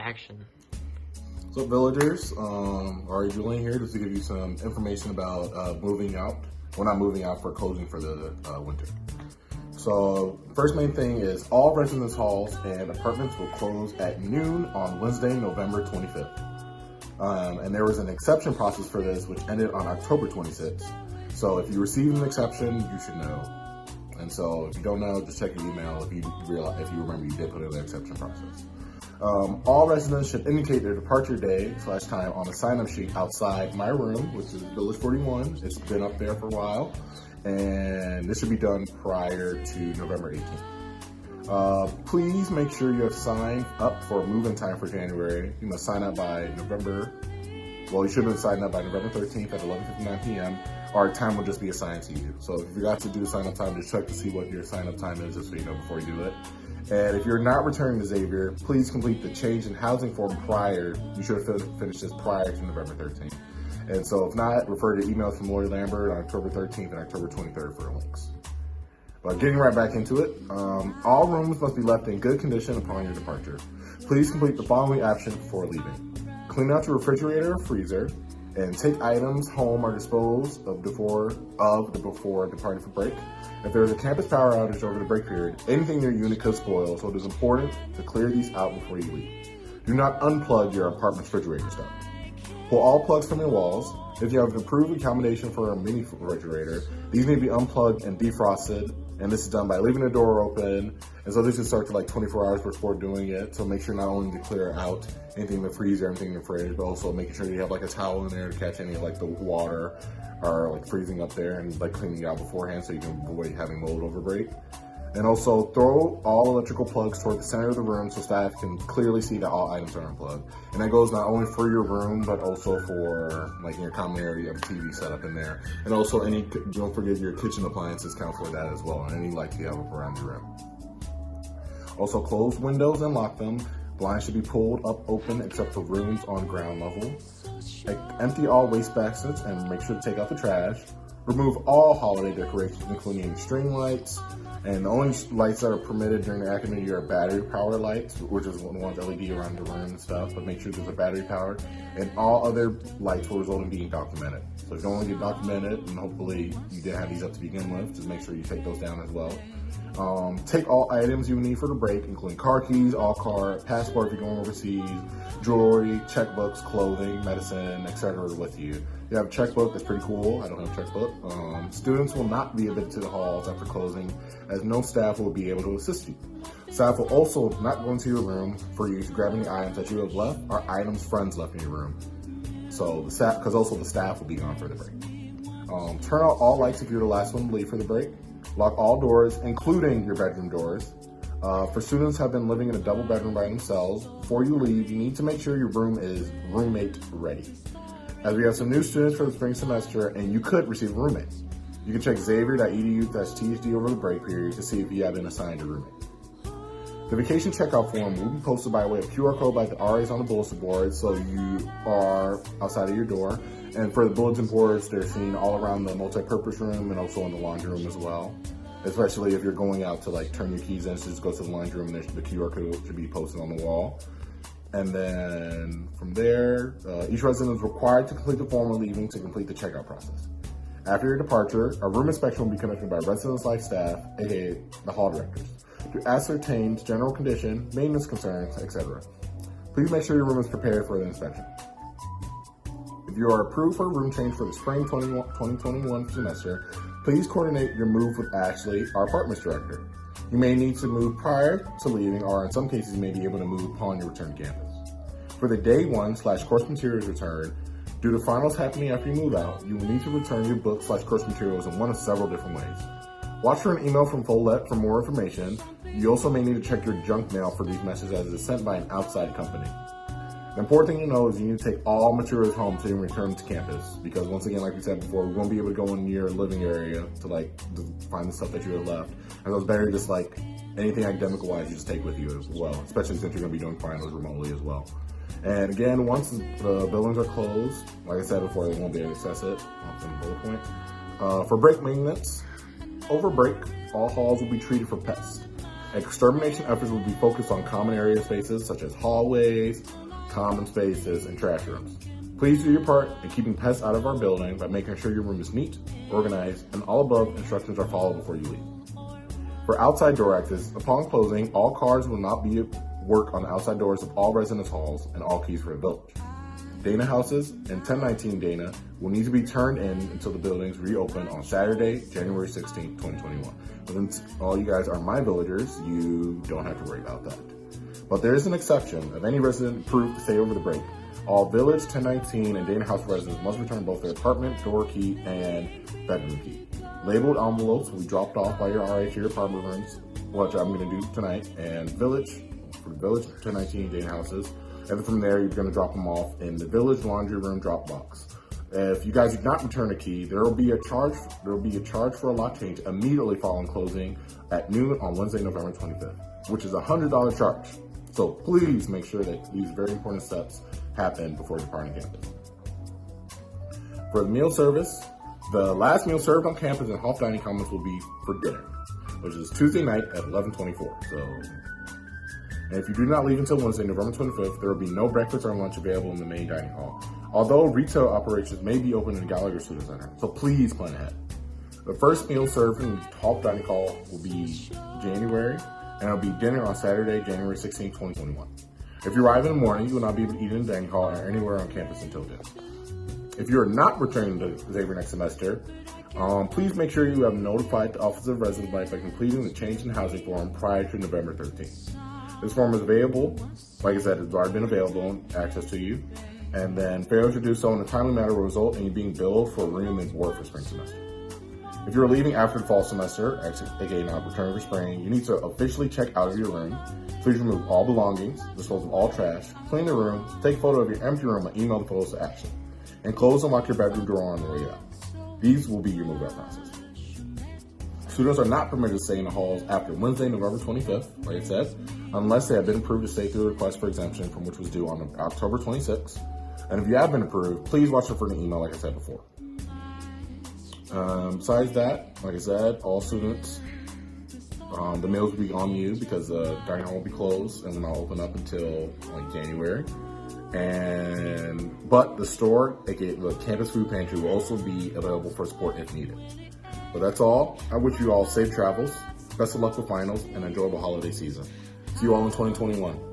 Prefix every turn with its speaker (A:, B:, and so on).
A: action.
B: So villagers, Ari Julian here just to give you some information about moving out. Well, not moving out, for closing for the winter. So first main thing is all residence halls and apartments will close at noon on Wednesday, November 25th. And there was an exception process for this, which ended on October 26th. So if you received an exception, you should know. And so if you don't know, just check your email if you remember you did put in the exception process. All residents should indicate their departure day / time on a sign-up sheet outside my room, which is Village 41. It's been up there for a while, and this should be done prior to November 18th. Please make sure you have signed up for move-in time for January. You must sign up by you should have signed up by November 13th at 11:59 p.m. Our time will just be assigned to you. So if you forgot to do sign-up time, just check to see what your sign-up time is, just so you know before you do it. And if you're not returning to Xavier, please complete the change in housing form prior. You should have finished this prior to November 13th. And so if not, refer to emails from Lori Lambert on October 13th and October 23rd for links. But getting right back into it, all rooms must be left in good condition upon your departure. Please complete the following action before leaving. Clean out your refrigerator or freezer, and take items home or dispose of before departing for break. If there is a campus power outage over the break period, anything in your unit could spoil, so it is important to clear these out before you leave. Do not unplug your apartment's refrigerator stuff. Pull all plugs from your walls. If you have an approved accommodation for a mini refrigerator, these may be unplugged and defrosted, and this is done by leaving the door open. And so this is start to like 24 hours before doing it. So make sure not only to clear out anything in the freezer, anything in the fridge, but also making sure you have like a towel in there to catch any of like the water or like freezing up there, and like cleaning it out beforehand so you can avoid having mold over break. And also throw all electrical plugs toward the center of the room so staff can clearly see that all items are unplugged. And that goes not only for your room, but also for like in your common area, you have a TV set up in there. And also don't forget your kitchen appliances count for that as well, and any lights you have up around your room. Also close windows and lock them. Blinds should be pulled up open except for rooms on ground level. Empty all waste baskets and make sure to take out the trash. Remove all holiday decorations, including string lights. And the only lights that are permitted during the academic year are battery powered lights, which is the ones LED around the room and stuff, but make sure there's a battery powered. And all other lights will result in being documented. So if you don't want to get documented, and hopefully you did have these up to begin with, just make sure you take those down as well. Take all items you need for the break, including car keys, all car, passport if you're going overseas, jewelry, checkbooks, clothing, medicine, etc. with you. You have a checkbook, that's pretty cool. I don't have a checkbook. Students will not be admitted to the halls after closing, as no staff will be able to assist you. Staff will also not go into your room for you to grab any items that you have left or items friends left in your room. So because also the staff will be gone for the break. Turn out all lights if you're the last one to leave for the break. Lock all doors, including your bedroom doors. For students who have been living in a double bedroom by themselves, before you leave, you need to make sure your room is roommate ready. As we have some new students for the spring semester, and you could receive a roommate. You can check xavier.edu/THD over the break period to see if you have been assigned a roommate. The vacation checkout form will be posted by way of QR code by the RAs on the bulletin board, so you are outside of your door. And for the bulletin boards, they're seen all around the multi-purpose room and also in the laundry room as well. Especially if you're going out to like turn your keys in, so just go to the laundry room and the QR code should be posted on the wall. And then from there, each resident is required to complete the form when leaving to complete the checkout process. After your departure, a room inspection will be conducted by residence life staff, aka the hall directors, to ascertain general condition, maintenance concerns, etc. Please make sure your room is prepared for the inspection. If you are approved for a room change for the spring 2021 semester, please coordinate your move with Ashley, our apartments director. You may need to move prior to leaving, or in some cases, you may be able to move upon your return to campus. For the day 1/course materials return, due to finals happening after you move out, you will need to return your books/course materials in one of several different ways. Watch for an email from Follett for more information. You also may need to check your junk mail for these messages as it is sent by an outside company. The important thing to know is you need to take all materials home so you can return to campus, because once again, like we said before, we won't be able to go in your living area to find the stuff that you have left. And so it's better just like anything academic wise you just take with you as well, especially since you're going to be doing finals remotely as well. And again, once the buildings are closed, like I said before, they won't be able to access it. Bullet point. For break maintenance, over break, all halls will be treated for pests. Extermination efforts will be focused on common area spaces such as hallways, common spaces, and trash rooms. Please do your part in keeping pests out of our building by making sure your room is neat, organized, and all above instructions are followed before you leave. For outside door access, upon closing, all cars will not be at work on the outside doors of all residence halls and all keys for the village. Dana houses and 1019 Dana will need to be turned in until the buildings reopen on Saturday, January 16, 2021. But since all you guys are my villagers, you don't have to worry about that. But there is an exception. If any resident approved to stay over the break, all Village 1019 and Dana House residents must return both their apartment door key and bedroom key. Labeled envelopes will be dropped off by your RH to your apartment rooms, which I'm going to do tonight, and Village 1019 Dana Houses. And from there, you're going to drop them off in the Village laundry room drop box. If you guys do not return a key, there will be a charge. There will be a charge for a lock change immediately following closing at noon on Wednesday, November 25th, which is a $100 charge. So please make sure that these very important steps happen before departing campus. For the meal service, the last meal served on campus in Hoff Dining Commons will be for dinner, which is Tuesday night at 11:24. And if you do not leave until Wednesday, November 25th, there will be no breakfast or lunch available in the main dining hall, although retail operations may be open in the Gallagher Student Center, so please plan ahead. The first meal served in Hoff Dining Hall will be January, and it'll be dinner on Saturday, January 16, 2021. If you arrive in the morning, you will not be able to eat in the dining hall or anywhere on campus until then. If you are not returning to Xavier next semester, please make sure you have notified the Office of Residence by completing the change in housing form prior to November 13th. This form is available, like I said, it's already been available and access to you. And then failure to do so in a timely manner will result in you being billed for room and board for spring semester. If you're leaving after the fall semester, aka not returning for spring, you need to officially check out of your room. Please remove all belongings, dispose of all trash, clean the room, take a photo of your empty room and email the photos to Action. And close and lock your bedroom door on the way out. These will be your move-out process. Students are not permitted to stay in the halls after Wednesday, November 25th, like I said, unless they have been approved to stay through the request for exemption from which was due on October 26th. And if you have been approved, please watch for an email like I said before. Besides that, like I said, all students, the meals will be on you because the dining hall will be closed and will not open up until like January. But the store, aka the campus food pantry, will also be available for support if needed. But that's all. I wish you all safe travels, best of luck with finals, and enjoyable holiday season. See you all in 2021.